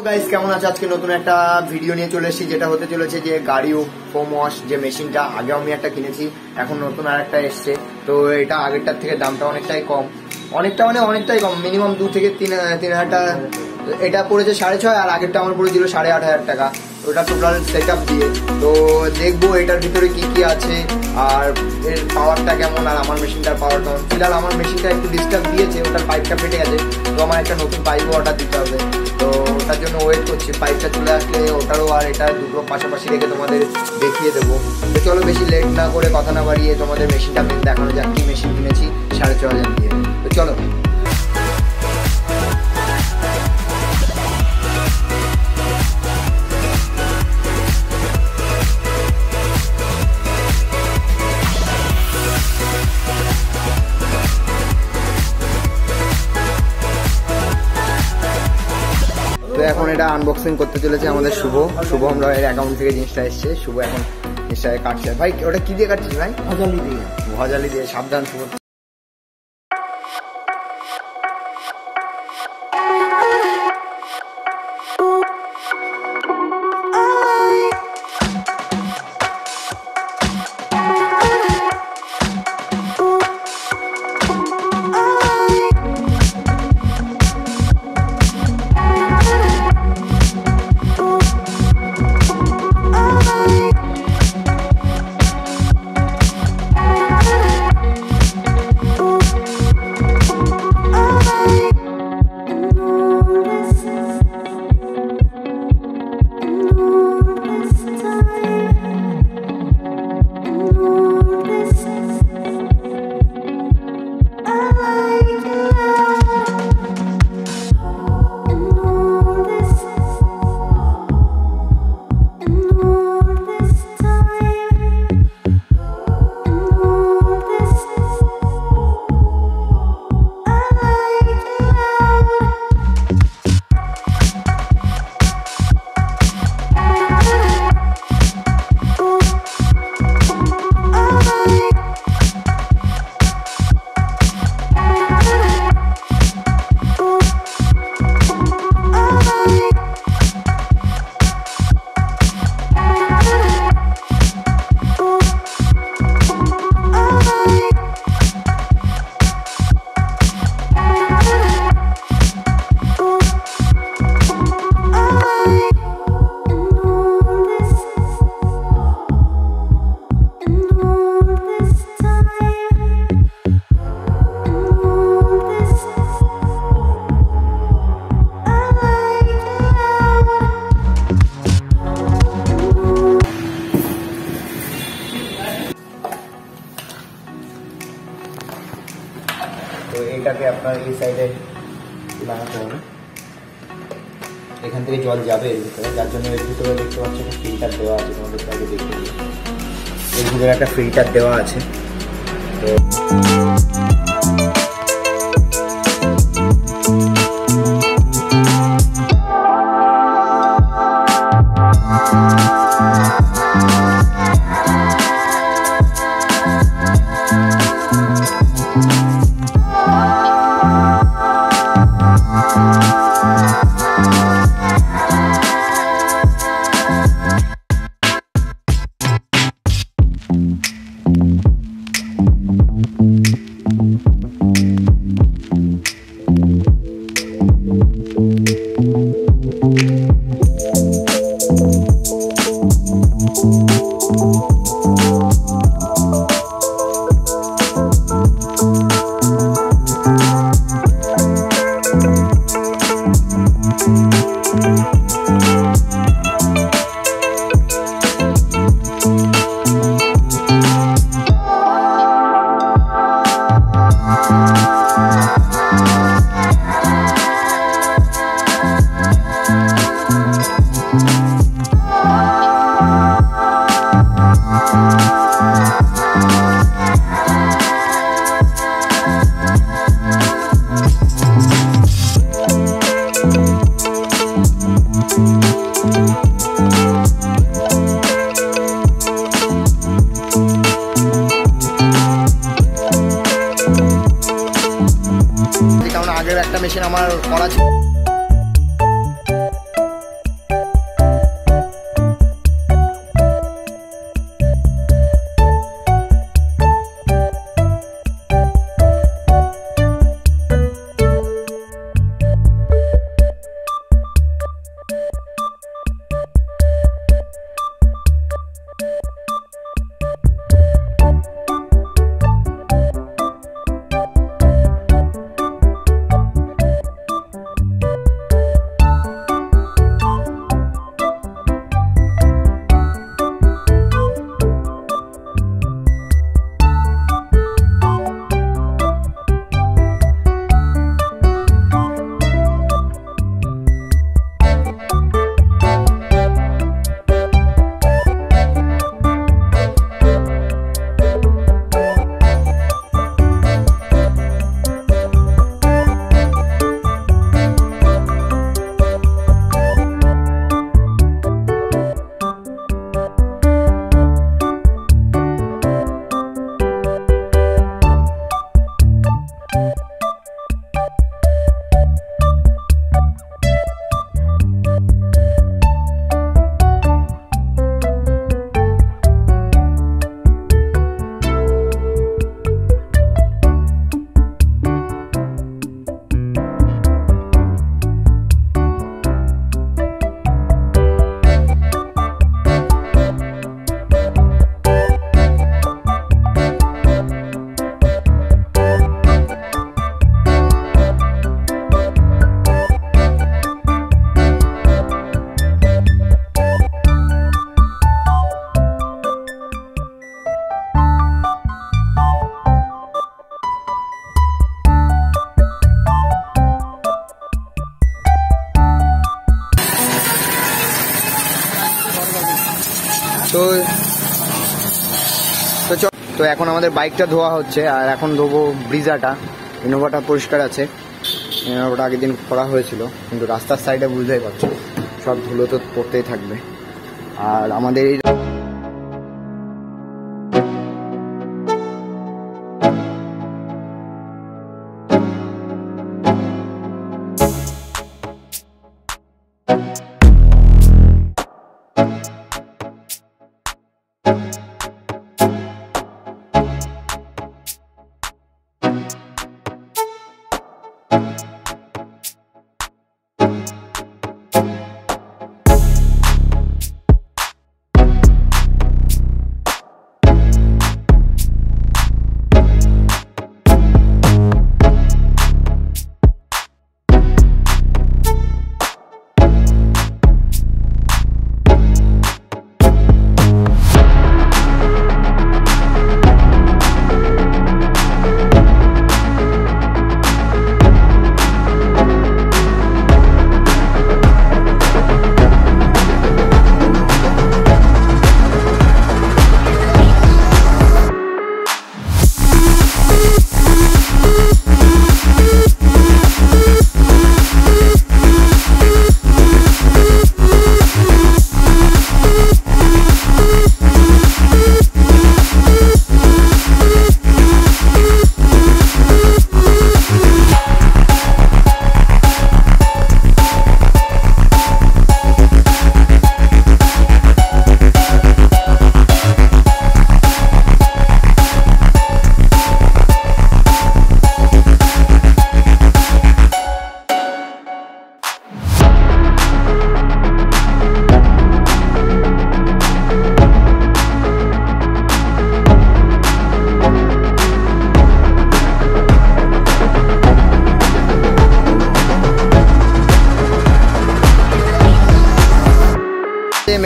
Guys কেমন আছো? আজকে নতুন একটা ভিডিও নিয়ে চলে এসেছি, যেটা হতে চলেছে যে গাড়ি ফোম ওয়াশ যে মেশিনটা। আগে আমি একটা কিনেছি, এখন নতুন আর একটা এসছে। তো এটা আগেরটার থেকে দামটা অনেকটাই কম, অনেকটাই কম, মিনিমাম 2 থেকে 3,000 টাকা। এটা পড়েছে 6,500 আর আগেরটা আমার পড়েছিল 8,500 টাকা। ওটা টোটাল সেট আপ দিয়ে। তো দেখবো এটার ভিতরে কি কি আছে আর এর পাওয়ারটা কেমন আর আমার মেশিনটার পাওয়ার কেমন। ফিলহাল আমার মেশিনটা একটু ডিস্টার্ব দিয়েছে, ওটার পাইপটা ফেটে গেছে। তো আমার একটা নতুন পাইপও অর্ডার দিতে হবে, তো ওটার জন্য ওয়েট করছি। পাইপটা চলে আসলে ওটারও আর এটা দুটো পাশাপাশি রেখে তোমাদের দেখিয়ে দেবো। তো চলো বেশি লেট না করে কথা না বাড়িয়ে তোমাদের মেশিনটা দেখানো যাক। কি মেশিন কিনেছি 6,500 দিয়ে। তো চলো। তো এখন এটা আনবক্সিং করতে চলেছে আমাদের শুভম রয়ের অ্যাকাউন্ট থেকে জিনিসটা এসছে। শুভ এখন জিনিসটাকে কাটছে। ভাই ওটা কি দিয়ে কাটছিস ভাই? ভাজালি দিয়ে। সাবধান শুভ। তো এইটাকে আপনার এই সাইডে লাগাতে হবে। এখান থেকে জল যাবে এর ভিতরে, যার জন্য এর ভিতরে দেখতে পাচ্ছি একটা ফিল্টার দেওয়া আছে। তোমাদের আগে দেখতে দিই, এর ভিতরে একটা ফিল্টার দেওয়া আছে। তো কারণ আগের একটা মেশিন আমার করা ছিল। তো তো এখন আমাদের বাইকটা ধোয়া হচ্ছে, আর এখন ধোবো ব্রিজাটা। ইনোভাটা পরিষ্কার আছে, ইনোভাটা আগের দিন করা হয়েছিল, কিন্তু রাস্তার সাইডে বুঝতেই পারছো সব ধুলো তো পড়তেই থাকবে। আর আমাদের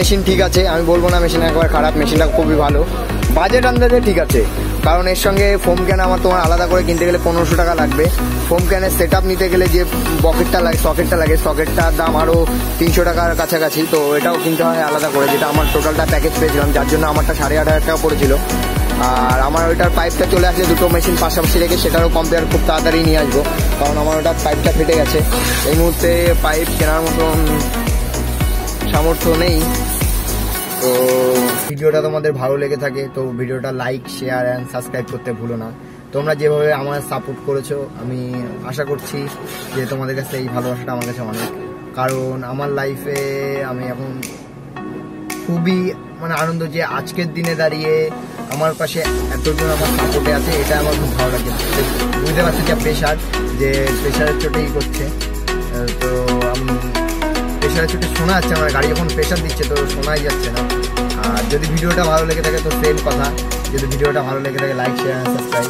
মেশিন ঠিক আছে, আমি বলবো না মেশিন একবার খারাপ, মেশিনটা খুবই ভালো, বাজেট আন্দাজে ঠিক আছে। কারণ এর সঙ্গে ফোম ক্যান আমার তোমার আলাদা করে কিনতে গেলে 1500 টাকা লাগবে। ফোম ক্যানের সেট আপ নিতে গেলে যে বকেটটা লাগে, সকেটটা লাগে, সকেটটার দাম আরও 300 টাকার কাছাকাছি, তো এটাও কিনতে হয় আলাদা করে, যেটা আমার টোটালটা প্যাকেজ পেয়েছিলাম, যার জন্য আমারটা 8500 টাকা পড়েছিল। আর আমার ওইটার পাইপটা চলে আসলে দুটো মেশিন পাশাপাশি রেখে সেটারও কম্পেয়ার খুব তাড়াতাড়ি নিয়ে আসবো, কারণ আমার ওটার পাইপটা ফেটে গেছে। এই মুহূর্তে পাইপ কেনার মতন সামর্থ্য নেই। তো ভিডিওটা তোমাদের ভালো লেগে থাকে তো ভিডিওটা লাইক, শেয়ার অ্যান্ড সাবস্ক্রাইব করতে ভুলো না। তোমরা যেভাবে আমার সাপোর্ট করেছো আমি আশা করছি যে তোমাদের কাছে এই ভালোবাসাটা আমার কাছে অনেক, কারণ আমার লাইফে আমি এখন খুবই আনন্দ যে আজকের দিনে দাঁড়িয়ে আমার পাশে এতজন আমার সাপোর্টে আছে, এটা আমার খুব ভালো লাগে। বুঝতে পারছি যে প্রেশারের চোটেই করছে, তো আমি প্রেশারের চোটে শোনা যাচ্ছে, আমার গাড়ি যখন প্রেশার দিচ্ছে তো শোনাই যাচ্ছে না। আর যদি ভিডিওটা ভালো লেগে থাকে তো সেম কথা, যদি ভিডিওটা ভালো লেগে থাকে লাইক, শেয়ার, সাবস্ক্রাইব।